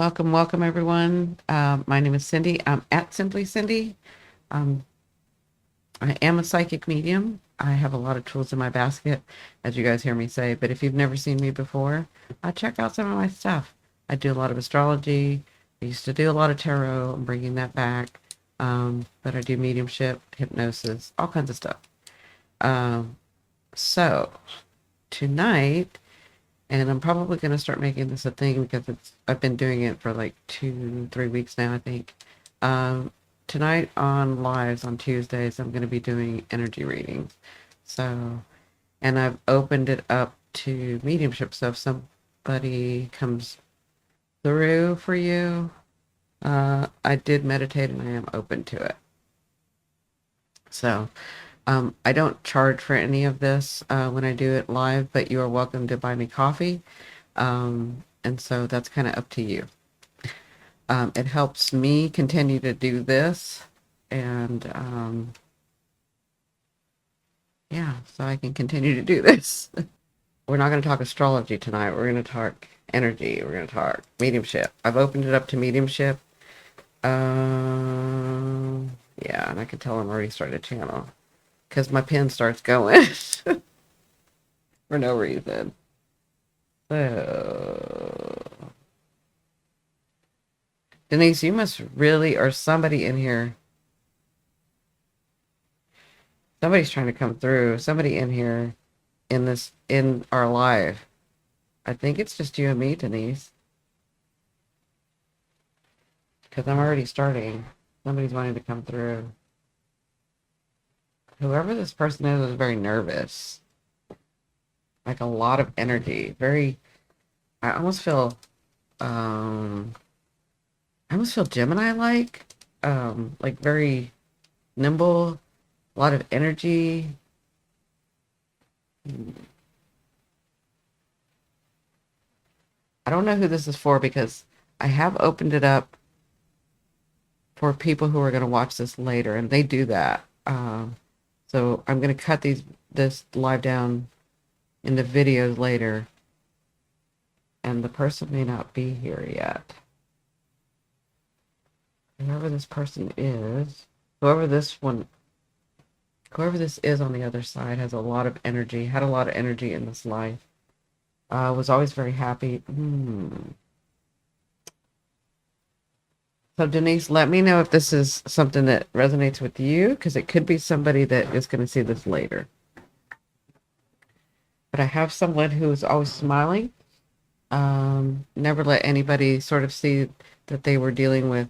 Welcome everyone. My name is Cindy. I'm at Simply Cindy. Um, I am a psychic medium. I have a lot of tools in my basket, as you guys hear me say. But if you've never seen me before, check out some of my stuff. I do a lot of astrology. I used to do a lot of tarot. I'm bringing that back. But I do mediumship, hypnosis, all kinds of stuff. Um, so tonight, and I'm probably going to start making this a thing because I've been doing it for like 2, 3 weeks now, I think. Um, Tonight on lives on Tuesdays, I'm going to be doing energy readings. So, and I've opened it up to mediumship. So if somebody comes through for you, I did meditate and I am open to it. So, I don't charge for any of this when I do it live, but you are welcome to buy me coffee. And so that's kind of up to you. It helps me continue to do this. And yeah, so I can continue to do this. We're not going to talk astrology tonight. We're going to talk energy. We're going to talk mediumship. I've opened it up to mediumship. Yeah, and I can tell I'm already started a channel because my pen starts going for no reason. So, Denise, you must really, or somebody in here, somebody's trying to come through. Somebody in here in our live. I think it's just you and me, Denise, because I'm already starting. Somebody's wanting to come through. Whoever this person is very nervous. Like a lot of energy. I almost feel, um, I almost feel Gemini-like. Like very nimble, a lot of energy. I don't know who this is for because I have opened it up for people who are going to watch this later, and they do that. So I'm going to cut this live down into videos later, and the person may not be here yet. Whoever this person is, whoever this is on the other side has a lot of energy, had a lot of energy in this life. Was always very happy. So Denise, let me know if this is something that resonates with you, because it could be somebody that is going to see this later. But I have someone who is always smiling. Never let anybody sort of see that they were dealing with,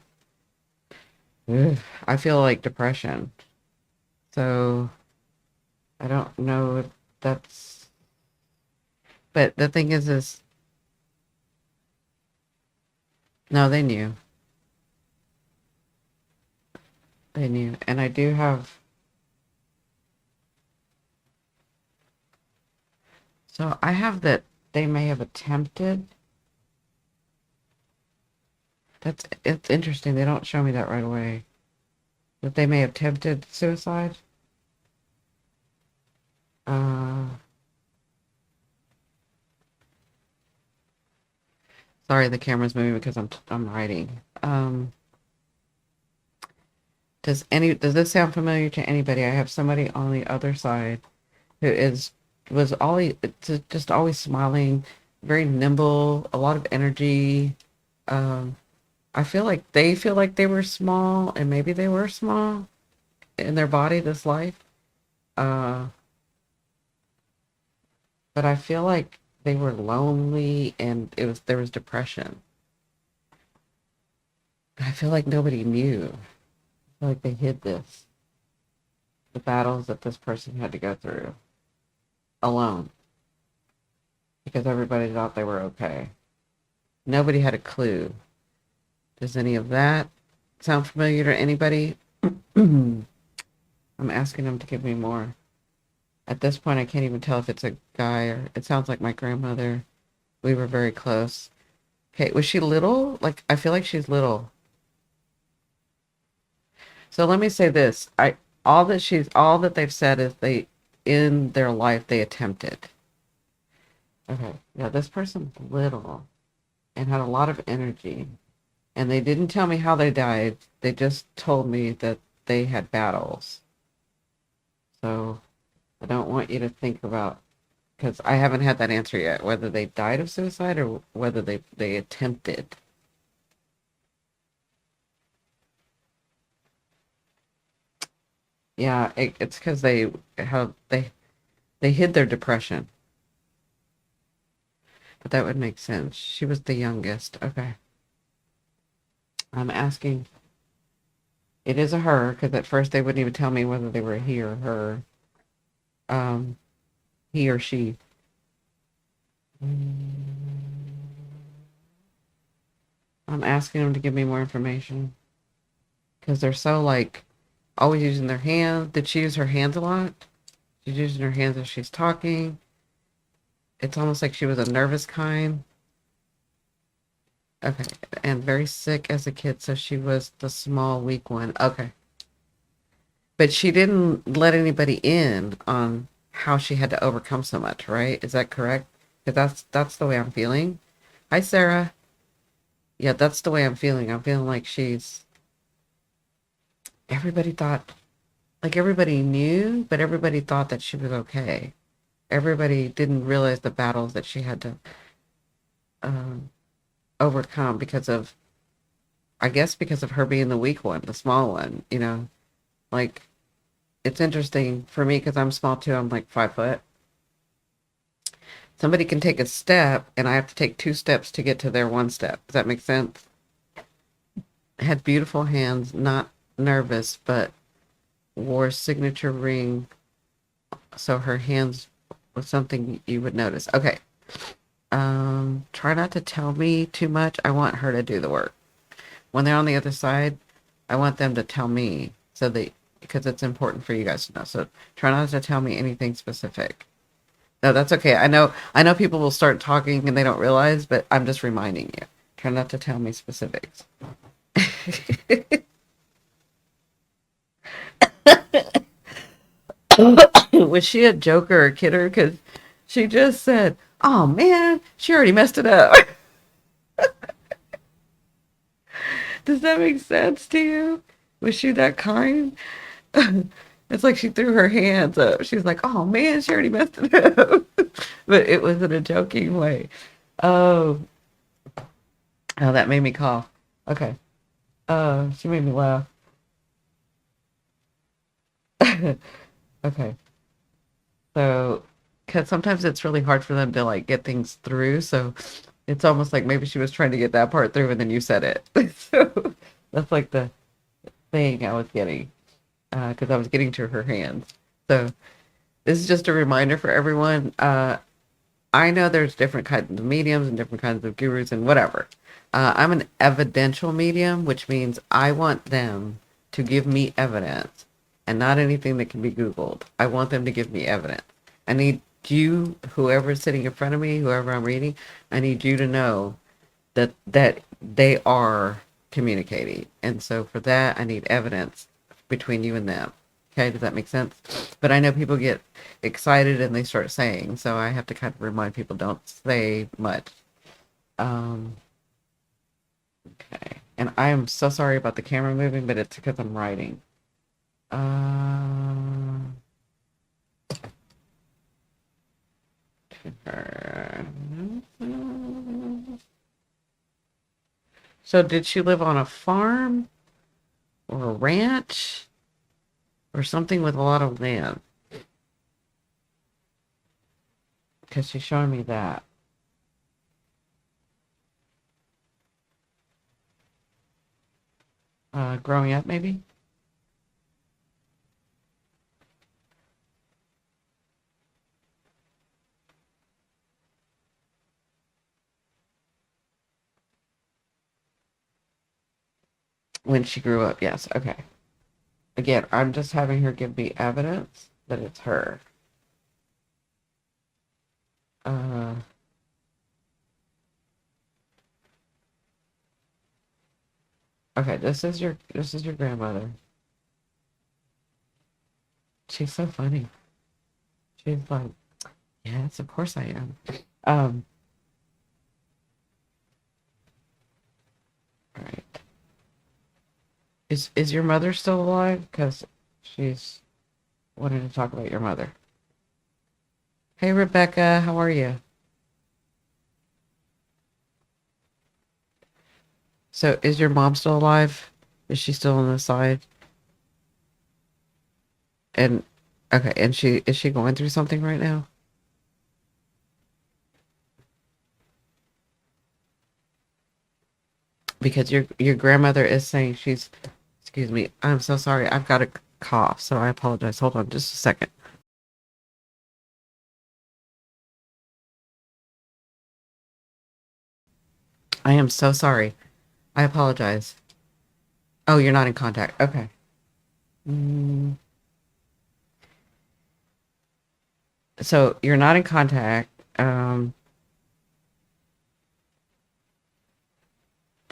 I feel like depression. So I don't know if that's, but the thing is, no, they knew. They knew. And I do have, so I have that they may have attempted. It's interesting. They don't show me that right away. That they may have attempted suicide. Sorry, the camera's moving because I'm writing. Does this sound familiar to anybody? I have somebody on the other side who was always just always smiling, very nimble, a lot of energy. Um, I feel like they feel like they were small, and maybe they were small in their body this life. Uh, but I feel like they were lonely, and there was depression. I feel like nobody knew. I feel like they hid the battles that this person had to go through alone, because everybody thought they were okay. Nobody had a clue. Does any of that sound familiar to anybody? I'm asking them to give me more. At this point, I can't even tell if it's a guy or it sounds like my grandmother. We were very close. Okay, was she little? Like, I feel like she's little. So let me say this. All that they've said is in their life, they attempted. Okay, yeah, this person's little and had a lot of energy. And they didn't tell me how they died. They just told me that they had battles. So I don't want you to think about, because I haven't had that answer yet, whether they died of suicide or whether they attempted. Yeah, it's because they hid their depression. But that would make sense. She was the youngest. Okay. I'm asking. It is a her, because at first they wouldn't even tell me whether they were a he or her. Um, he or she. I'm asking them to give me more information. Because they're so, like, always using their hands. Did she use her hands a lot? She's using her hands as she's talking. It's almost like she was a nervous kind. Okay. And very sick as a kid, so she was the small, weak one. Okay. But she didn't let anybody in on how she had to overcome so much, right? Is that correct? Because that's the way I'm feeling. Hi, Sarah. Yeah, that's the way I'm feeling. I'm feeling like she's everybody thought like everybody knew, but everybody thought that she was okay. Everybody didn't realize the battles that she had to um, overcome because of, I guess, because of her being the weak one, the small one. Like it's interesting for me because I'm small too. I'm like 5 foot. Somebody can take a step, and I have to take 2 steps to get to their one step. Does that make sense? Had beautiful hands, not nervous, but wore a signature ring, so her hands was something you would notice. Okay. Try not to tell me too much. I want her to do the work. When they're on the other side, I want them to tell me because it's important for you guys to know. So try not to tell me anything specific. No, that's okay. I know people will start talking and they don't realize, but I'm just reminding you. Try not to tell me specifics. Was she a joker or a kidder? Because she just said, "Oh man, she already messed it up." Does that make sense to you? Was she that kind? It's like she threw her hands up. She's like, "Oh man, she already messed it up," but it was in a joking way. Oh, oh, that made me cough. Okay. She made me laugh. Okay. So, because sometimes it's really hard for them to like get things through. So it's almost like maybe she was trying to get that part through and then you said it. So that's like the thing I was getting because I was getting to her hands. So this is just a reminder for everyone. I know there's different kinds of mediums and different kinds of gurus and whatever. I'm an evidential medium, which means I want them to give me evidence and not anything that can be Googled. I want them to give me evidence. I need you, whoever's sitting in front of me, whoever I'm reading, I need you to know that they are communicating. And so for that, I need evidence between you and them. Okay, does that make sense? But I know people get excited and they start saying, so I have to kind of remind people don't say much. Um, okay. And I am so sorry about the camera moving, but it's because I'm writing. Um, so did she live on a farm or a ranch or something with a lot of land? Because she's showing me that. Growing up, maybe? When she grew up, yes. Okay. Again, I'm just having her give me evidence that it's her. Uh, okay, this is your grandmother. She's so funny. She's like, yes, of course I am. Um, all right. Is your mother still alive? Because she's wanting to talk about your mother. Hey, Rebecca, how are you? So, is your mom still alive? Is she still on the side? And okay, and she is she going through something right now? Because your grandmother is saying she's, excuse me, I'm so sorry. I've got a cough, so I apologize. Hold on just a second. I am so sorry. I apologize. Oh, you're not in contact. Okay. Mm, so you're not in contact.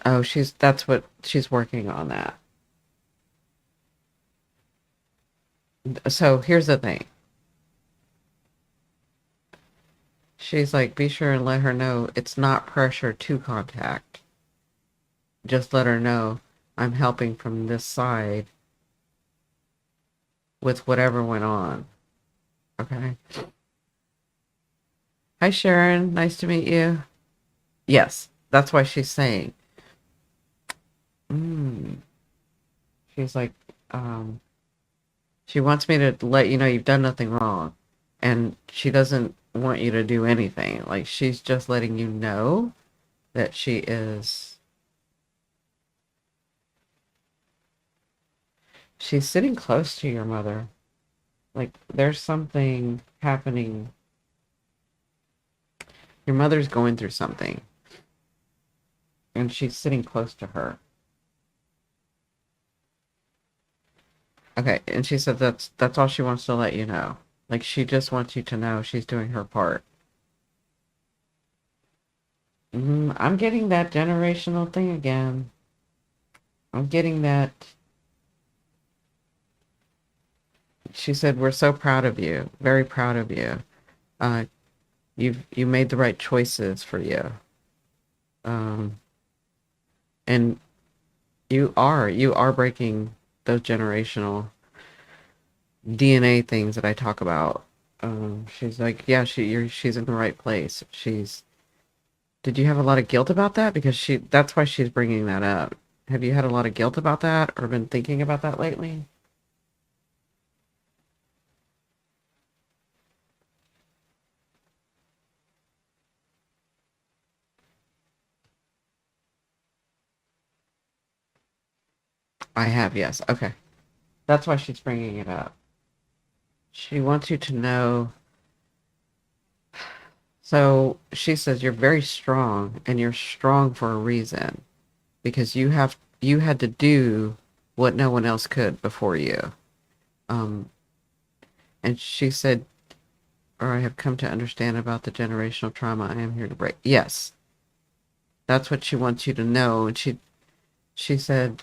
Oh, that's what she's working on that. So here's the thing. She's like, be sure and let her know it's not pressure to contact. Just let her know I'm helping from this side with whatever went on. Okay. Hi, Sharon. Nice to meet you. Yes, that's why she's saying. Mm. She's like, um, she wants me to let you know you've done nothing wrong. And she doesn't want you to do anything. Like, she's just letting you know that she's sitting close to your mother. Like, there's something happening. Your mother's going through something, and she's sitting close to her. Okay, and she said that's all she wants to let you know. Like, she just wants you to know she's doing her part. I'm getting that generational thing again. I'm getting that. She said, "We're so proud of you, very proud of you. Uh, you made the right choices for you, um, and you are breaking those generational DNA things that I talk about." She's like, "Yeah, she's in the right place. She's." Did you have a lot of guilt about that? Because that's why she's bringing that up. Have you had a lot of guilt about that, or been thinking about that lately? I have, yes. Okay. That's why she's bringing it up. She wants you to know. So she says you're very strong and you're strong for a reason because you had to do what no one else could before you. Um, and she said, or I have come to understand about the generational trauma I am here to break. Yes, that's what she wants you to know. And she said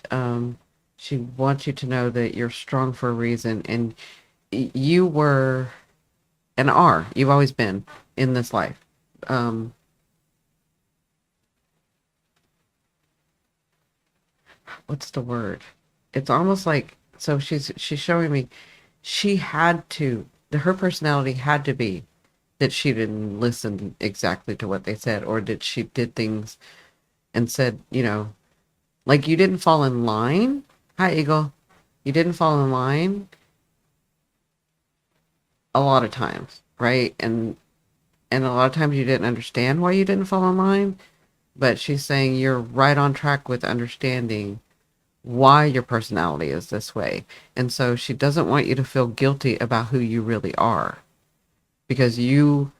she wants you to know that you're strong for a reason and you were and are, you've always been in this life. Um, what's the word? It's almost like so she's showing me she had to her personality had to be that she didn't listen exactly to what they said or that she did things and said, like you didn't fall in line. Hi, Eagle. You didn't fall in line a lot of times, right? And a lot of times you didn't understand why you didn't fall in line, but she's saying you're right on track with understanding why your personality is this way. And so she doesn't want you to feel guilty about who you really are because you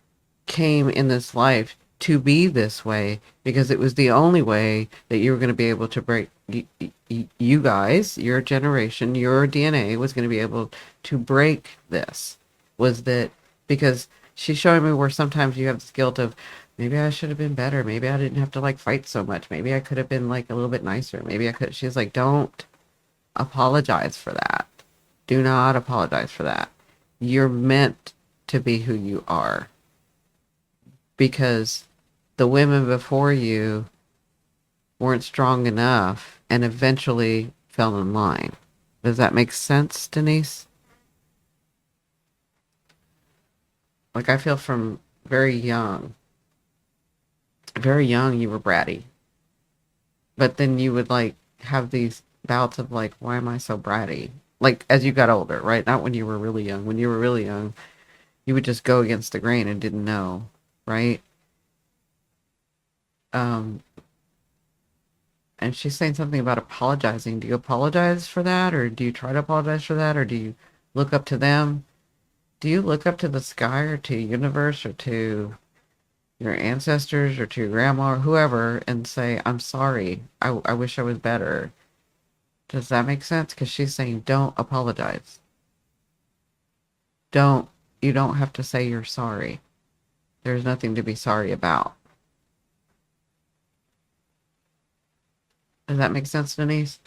came in this life to be this way because it was the only way that you were going to be able to break you guys, your generation, your DNA was going to be able to break this. Was that because she's showing me where sometimes you have this guilt of maybe I should have been better. Maybe I didn't have to like fight so much. Maybe I could have been like a little bit nicer. Maybe I could. She's like, don't apologize for that. Do not apologize for that. You're meant to be who you are because the women before you weren't strong enough and eventually fell in line. Does that make sense, Denise? Like, I feel from very young, you were bratty. But then you would like have these bouts of like, why am I so bratty? Like, as you got older, right? Not when you were really young. When you were really young, you would just go against the grain and didn't know, right? Um, and she's saying something about apologizing. Do you apologize for that? Or do you try to apologize for that? Or do you look up to them? Do you look up to the sky or to the universe or to your ancestors or to your grandma or whoever and say, I'm sorry. I wish I was better. Does that make sense? Because she's saying, don't apologize. Don't, you don't have to say you're sorry. There's nothing to be sorry about. Does that make sense, Denise?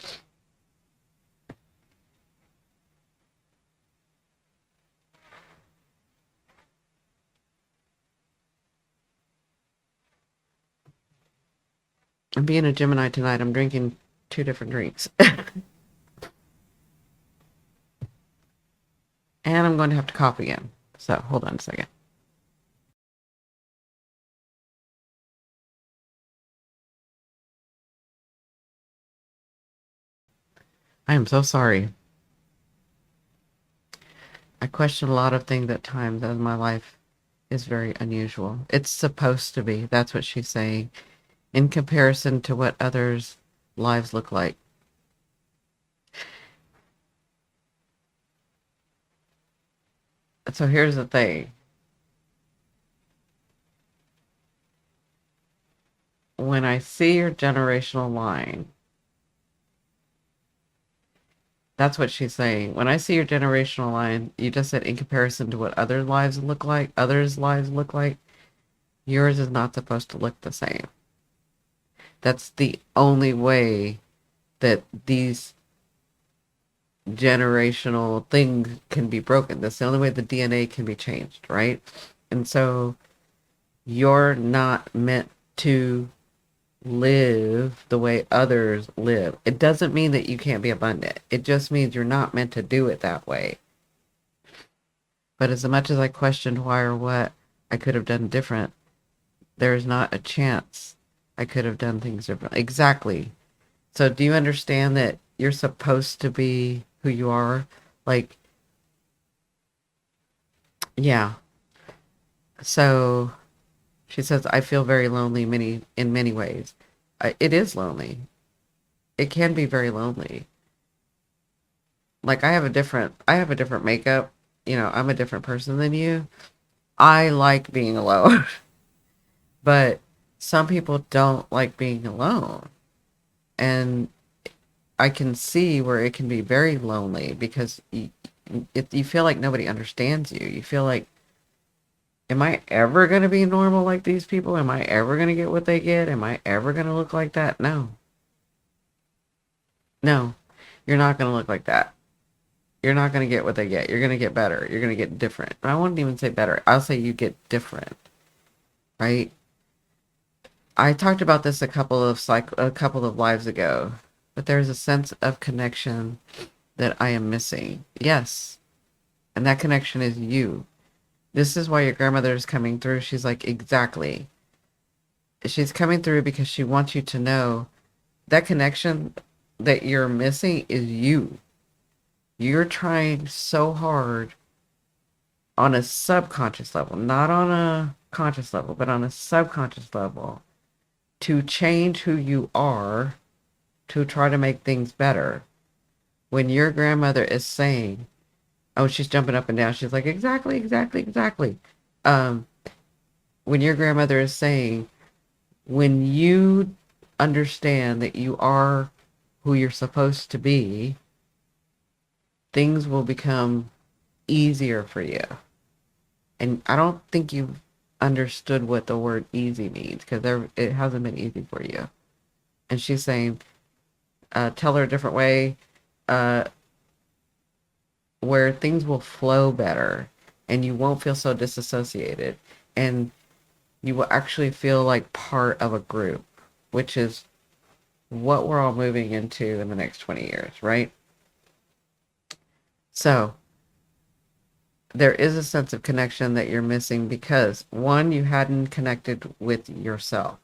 I'm being a Gemini tonight. I'm drinking two different drinks. And I'm going to have to cough again. So hold on a second. I am so sorry. I question a lot of things at times as my life is very unusual. It's supposed to be. That's what she's saying. In comparison to what others' lives look like. So here's the thing. When I see your generational line, that's what she's saying. When I see your generational line, you just said in comparison to what others' lives look like, yours is not supposed to look the same. That's the only way that these generational things can be broken. That's the only way the DNA can be changed, right? And so you're not meant to live the way others live. It doesn't mean that you can't be abundant. It just means you're not meant to do it that way. But as much as I questioned why or what I could have done different, there's not a chance I could have done things different. Exactly. So do you understand that you're supposed to be who you are? Like, yeah. So she says, I feel very lonely in many ways. It is lonely. It can be very lonely. Like I have a different makeup. You know, I'm a different person than you. I like being alone, but some people don't like being alone. And I can see where it can be very lonely because you feel like nobody understands you. You feel like, am I ever going to be normal like these people? Am I ever going to get what they get? Am I ever going to look like that? No. No. You're not going to look like that. You're not going to get what they get. You're going to get better. You're going to get different. I wouldn't even say better. I'll say you get different, right? I talked about this a couple of lives ago, but there's a sense of connection that I am missing. Yes, and that connection is you. This is why your grandmother is coming through. She's like, exactly. She's coming through because she wants you to know that connection that you're missing is you. You're trying so hard on a subconscious level, not on a conscious level, but on a subconscious level to change who you are to try to make things better. When your grandmother is saying, oh, she's jumping up and down, she's like, exactly, exactly, exactly. Um, when your grandmother is saying, when you understand that you are who you're supposed to be, things will become easier for you. And I don't think you've understood what the word easy means because it hasn't been easy for you. And she's saying, tell her a different way, uh, where things will flow better and you won't feel so disassociated and you will actually feel like part of a group, which is what we're all moving into in the next 20 years, right? So there is a sense of connection that you're missing because one, you hadn't connected with yourself.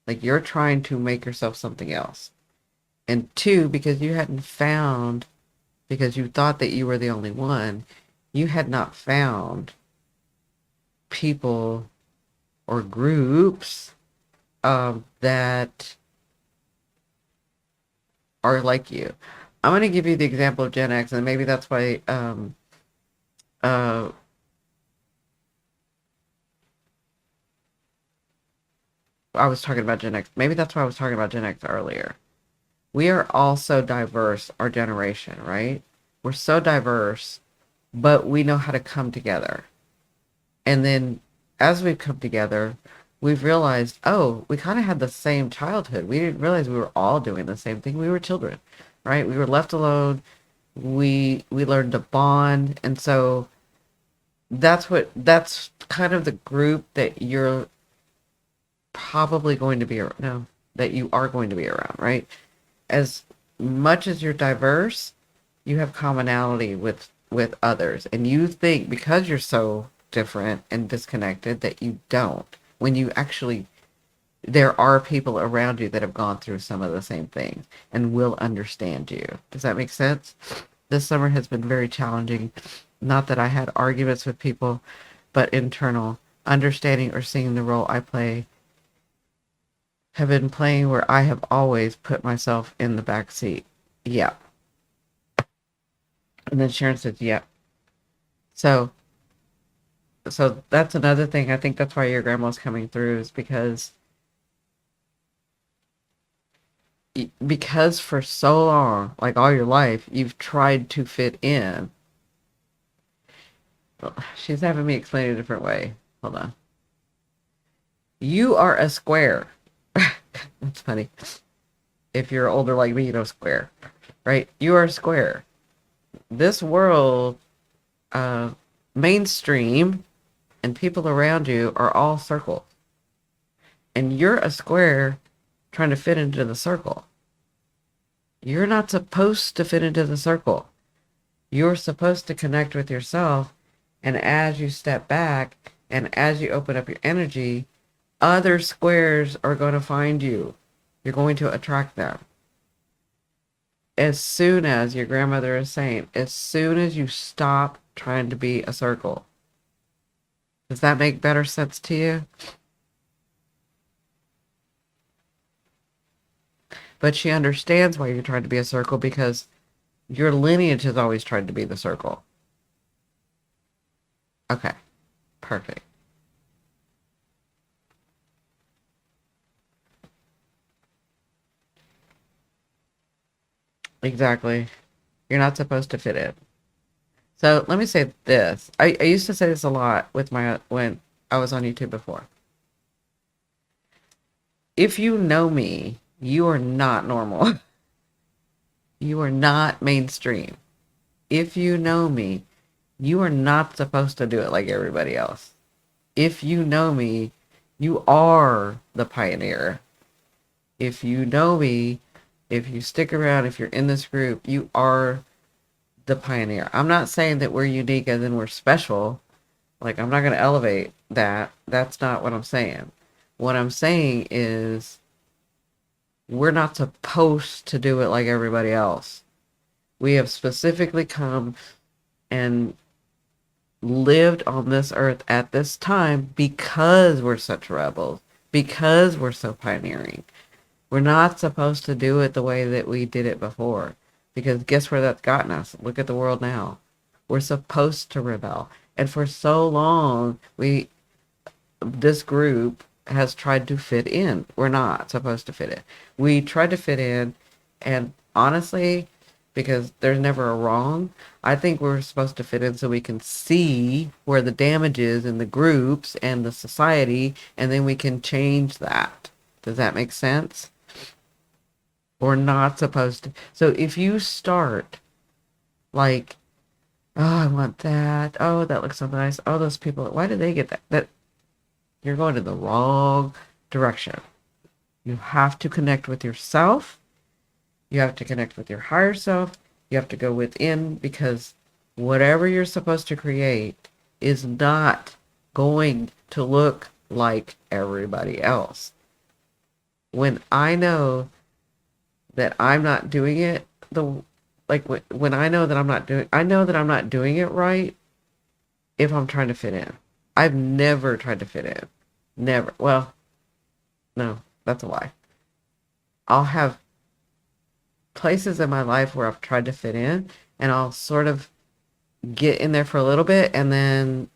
Like you're trying to make yourself something else. And two, because you hadn't found, because you thought that you were the only one, you had not found people or groups that are like you. I'm going to give you the example of Gen X, and maybe that's why uh, I was talking about Gen X. Maybe that's why I was talking about Gen X earlier. We are all so diverse, our generation, right? We're so diverse, but we know how to come together. And then as we've come together, we've realized, oh, we kind of had the same childhood. We didn't realize we were all doing the same thing. We were children, right? We were left alone. We learned to bond. And so that's kind of the group that you're probably going to be around, no, that you are going to be around, right? As much as you're diverse, you have commonality with others, and you think because you're so different and disconnected that you don't. When you actually, there are people around you that have gone through some of the same things and will understand you. Does that make sense? This summer has been very challenging. Not that I had arguments with people, but internal understanding or seeing the role I play have been playing where I have always put myself in the back seat. Yeah. And then Sharon says, yeah. So that's another thing. I think that's why your grandma's coming through is because for so long, like all your life, you've tried to fit in. She's having me explain it a different way. Hold on. You are a square. That's funny. If you're older like me, you know square, right? You are a square. This world, mainstream, and people around you are all circles. And you're a square trying to fit into the circle. You're not supposed to fit into the circle. You're supposed to connect with yourself. And as you step back and as you open up your energy, other squares are going to find you. You're going to attract them. As soon as your grandmother is saying, as soon as you stop trying to be a circle. Does that make better sense to you? But she understands why you're trying to be a circle because your lineage has always tried to be the circle. Okay, perfect. Exactly. You're not supposed to fit in. So let me say this. I used to say this a lot with when I was on YouTube before. If you know me, you are not normal. You are not mainstream. If you know me, you are not supposed to do it like everybody else. If you know me, you are the pioneer. If you know me, if you stick around, if you're in this group, you are the pioneer. I'm not saying that we're unique as in we're special. Like, I'm not going to elevate that. That's not what I'm saying. What I'm saying is we're not supposed to do it like everybody else. We have specifically come and lived on this earth at this time because we're such rebels, because we're so pioneering. We're not supposed to do it the way that we did it before. Because guess where that's gotten us? Look at the world now. We're supposed to rebel. And for so long, this group has tried to fit in. We're not supposed to fit in. We tried to fit in, and honestly, because there's never a wrong, I think we're supposed to fit in so we can see where the damage is in the groups and the society, and then we can change that. Does that make sense? We're not supposed to. So if you start like, oh, I want that. Oh, that looks so nice. Oh, those people, why did they get that? That you're going in the wrong direction. You have to connect with yourself You have to connect with your higher self. You have to go within, because whatever you're supposed to create is not going to look like everybody else. When I know that I'm not doing it, when I know that I know that I'm not doing it right if I'm trying to fit in. I've never tried to fit in. Never. Well, no, that's a lie. I'll have places in my life where I've tried to fit in, and I'll sort of get in there for a little bit, and then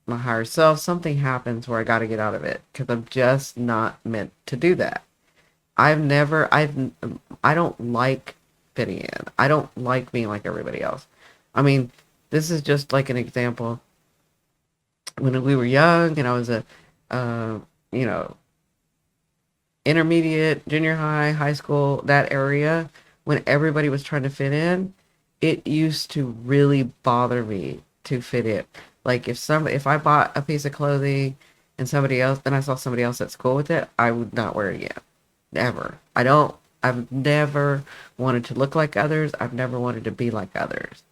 my higher self, something happens where I got to get out of it because I'm just not meant to do that. I don't like fitting in. I don't like being like everybody else. I mean, this is just like an example. When we were young and I was uh, you know, intermediate, junior high, high school, that area, when everybody was trying to fit in, it used to really bother me to fit in. Like if I bought a piece of clothing and somebody else, then I saw somebody else at school with it, I would not wear it again. Never. I've never wanted to look like others. I've never wanted to be like others.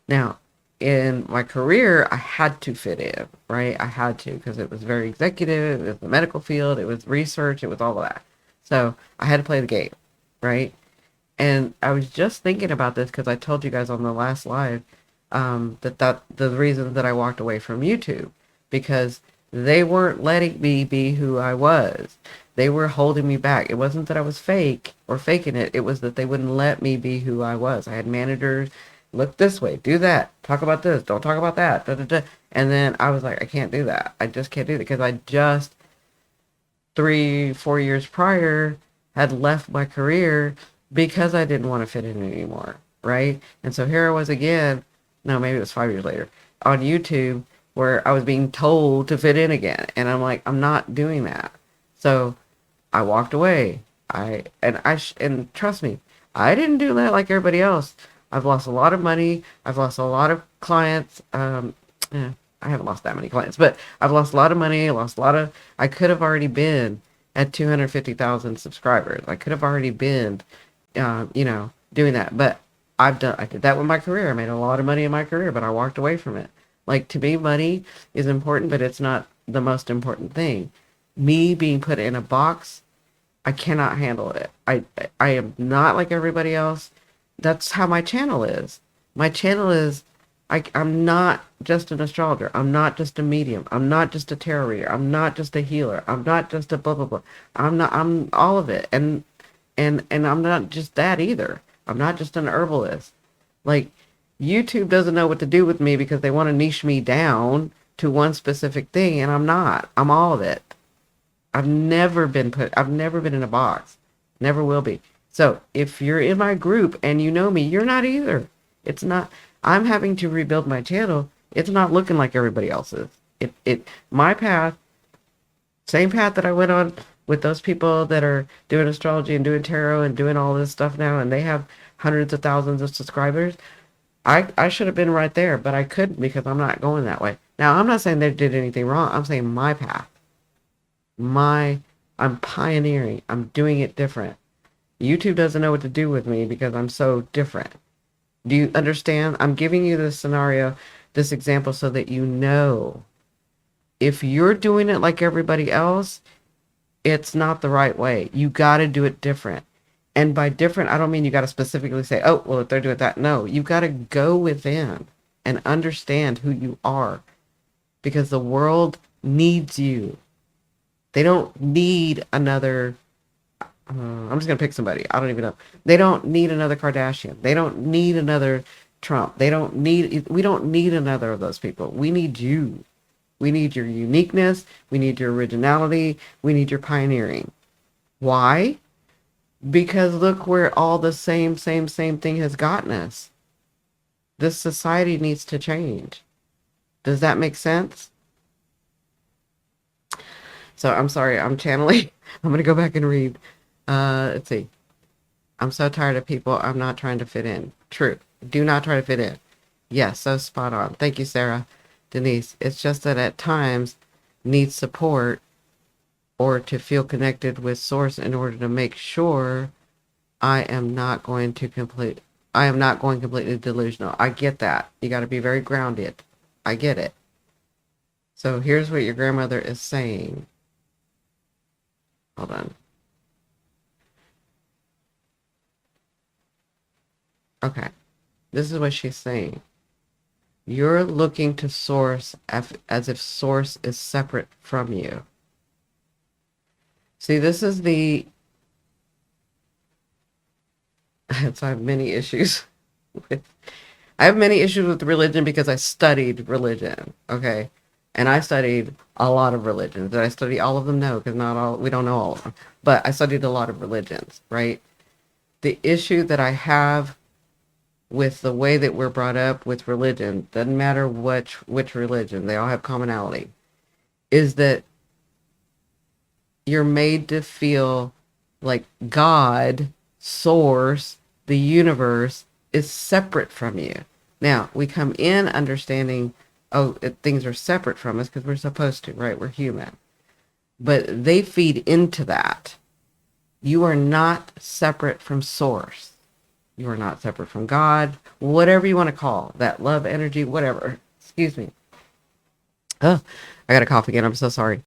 Now, in my career, I had to fit in, right? I had to because it was very executive, it was the medical field, it was research, it was all of that. So I had to play the game, right? And I was just thinking about this because I told you guys on the last live that the reason that I walked away from YouTube, because they weren't letting me be who I was. They were holding me back. It wasn't that I was fake or faking it. It was that they wouldn't let me be who I was. I had managers, look this way, do that, talk about this, don't talk about that, da, da, da. And then I was like, I can't do that. I just can't do that because I just 3, 4 years prior had left my career because I didn't want to fit in anymore, right? And so here I was again, no, maybe it was 5 years later, on YouTube where I was being told to fit in again. And I'm like, I'm not doing that. So I walked away. And trust me, I didn't do that like everybody else. I've lost a lot of money. I've lost a lot of clients. Yeah, I haven't lost that many clients, but I've lost a lot of money. I lost a lot of. I could have already been at 250,000 subscribers. I could have already been, doing that. But I did that with my career. I made a lot of money in my career, but I walked away from it. Like, to me, money is important, but it's not the most important thing. Me being put in a box, I cannot handle it. I am not like everybody else. That's how my channel is. My channel is, I'm not just an astrologer. I'm not just a medium. I'm not just a tarot reader. I'm not just a healer. I'm not just a blah blah blah. I'm all of it. And I'm not just that either. I'm not just an herbalist. Like, YouTube doesn't know what to do with me because they want to niche me down to one specific thing, and I'm not. I'm all of it. I've never been in a box. Never will be. So if you're in my group and you know me, you're not either. It's not, I'm having to rebuild my channel. It's not looking like everybody else's. My path, same path that I went on with those people that are doing astrology and doing tarot and doing all this stuff now, and they have hundreds of thousands of subscribers. I should have been right there, but I couldn't because I'm not going that way. Now, I'm not saying they did anything wrong. I'm saying my path. I'm pioneering. I'm doing it different. YouTube doesn't know what to do with me because I'm so different. Do you understand? I'm giving you this scenario, this example, so that you know if you're doing it like everybody else, it's not the right way. You got to do it different. And by different, I don't mean you got to specifically say, oh, well, if they're doing that. No, you got to go within and understand who you are because the world needs you. They don't need another. I'm just going to pick somebody. I don't even know. They don't need another Kardashian. They don't need another Trump. We don't need another of those people. We need you. We need your uniqueness. We need your originality. We need your pioneering. Why? Because look where all the same thing has gotten us. This society needs to change. Does that make sense? So I'm sorry, I'm channeling. I'm going to go back and read. Let's see. I'm so tired of people. I'm not trying to fit in. True. Do not try to fit in. Yes, so spot on. Thank you, Sarah. Denise. It's just that at times need support or to feel connected with source in order to make sure I am not going to complete. I am not going completely delusional. I get that. You got to be very grounded. I get it. So here's what your grandmother is saying. Hold on. Okay. This is what she's saying. You're looking to source as if source is separate from you. See, this is the. So I have many issues with. I have many issues with religion because I studied religion. Okay. And I studied a lot of religions. Did I study all of them? No, because not all, we don't know all of them. But I studied a lot of religions, right? The issue that I have with the way that we're brought up with religion, doesn't matter which religion, they all have commonality, is that you're made to feel like God, source, the universe is separate from you. Now, we come in understanding, oh, things are separate from us because we're supposed to, right? We're human. But they feed into that. You are not separate from source. You are not separate from God, whatever you want to call that love energy, whatever. Excuse me. Oh, I got a cough again. I'm so sorry.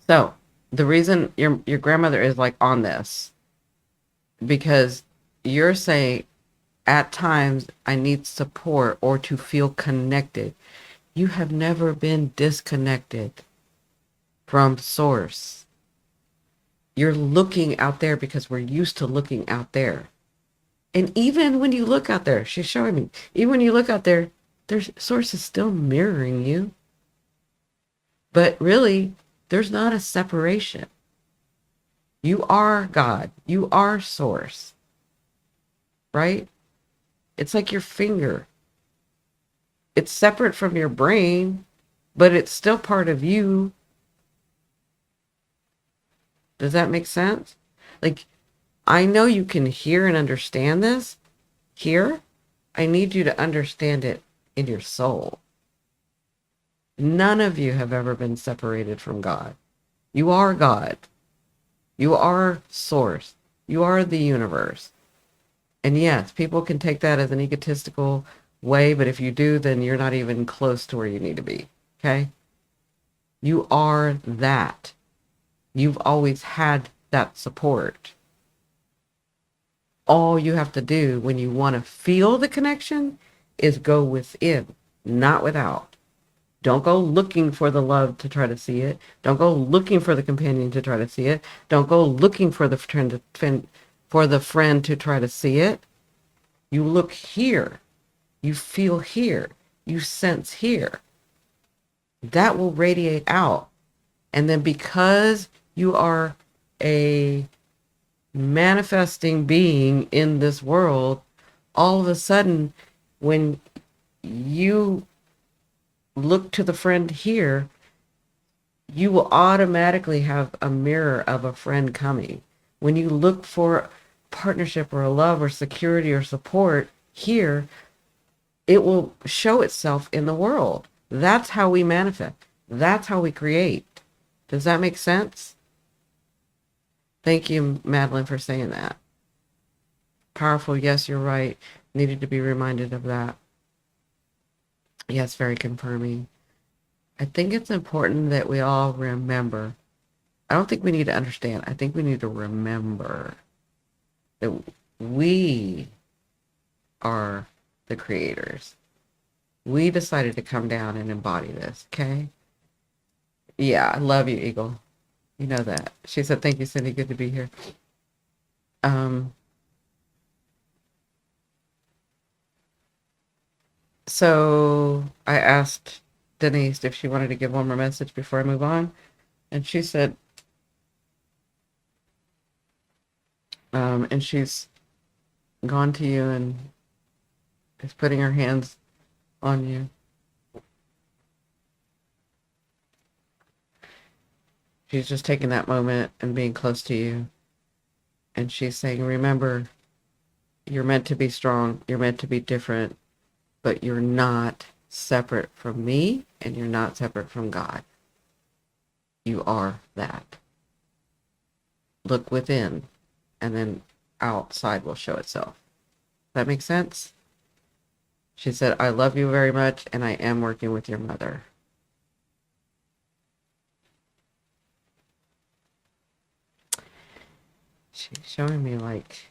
So the reason your grandmother is like on this, because you're saying at times I need support or to feel connected. You have never been disconnected from source. You're looking out there because we're used to looking out there. And even when you look out there, she's showing me, even when you look out there, there's source is still mirroring you. But really, there's not a separation. You are God. You are source. Right? It's like your finger. It's separate from your brain, but it's still part of you. Does that make sense? Like, I know you can hear and understand this. Here, I need you to understand it in your soul. None of you have ever been separated from God. You are God. You are source. You are the universe. And yes, people can take that as an egotistical way, but if you do, then you're not even close to where you need to be. Okay? You are that. You've always had that support. All you have to do when you want to feel the connection is go within, not without. Don't go looking for the love to try to see it. Don't go looking for the companion to try to see it. Don't go looking for the friend to try to see it. You look here. You feel here. You sense here. That will radiate out. And then because you are a manifesting being in this world, all of a sudden, when you look to the friend here, you will automatically have a mirror of a friend coming. When you look for partnership or a love or security or support here, it will show itself in the world. That's how we manifest. That's how we create. Does that make sense? Thank you, Madeline, for saying that. Powerful. Yes, you're right. Needed to be reminded of that. Yes, very confirming. I think it's important that we all remember. I don't think we need to understand. I think we need to remember that we are the creators. We decided to come down and embody this, okay? Yeah, I love you, Eagle. You know that. She said, thank you, Cindi. Good to be here. Um, so I asked Denise if she wanted to give one more message before I move on. And she said, and she's gone to you and is putting her hands on you. She's just taking that moment and being close to you. And she's saying, remember, you're meant to be strong. You're meant to be different, but you're not separate from me and you're not separate from God. You are that. Look within, and then outside will show itself. That makes sense? She said, I love you very much, and I am working with your mother. She's showing me like...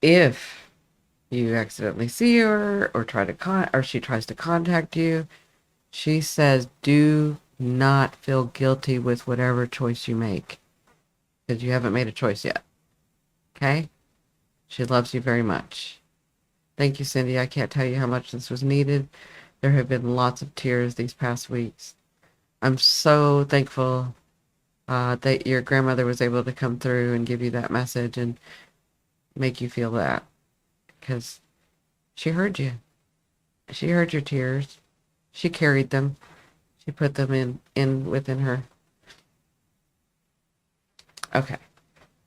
if you accidentally see her or try to or she tries to contact you, she says, do not feel guilty with whatever choice you make, because you haven't made a choice yet. Okay? She loves you very much. Thank you, Cindi. I can't tell you how much this was needed. There have been lots of tears these past weeks. I'm so thankful that your grandmother was able to come through and give you that message and make you feel that, because she heard you. She heard your tears. She carried them. She put them in within her. Okay.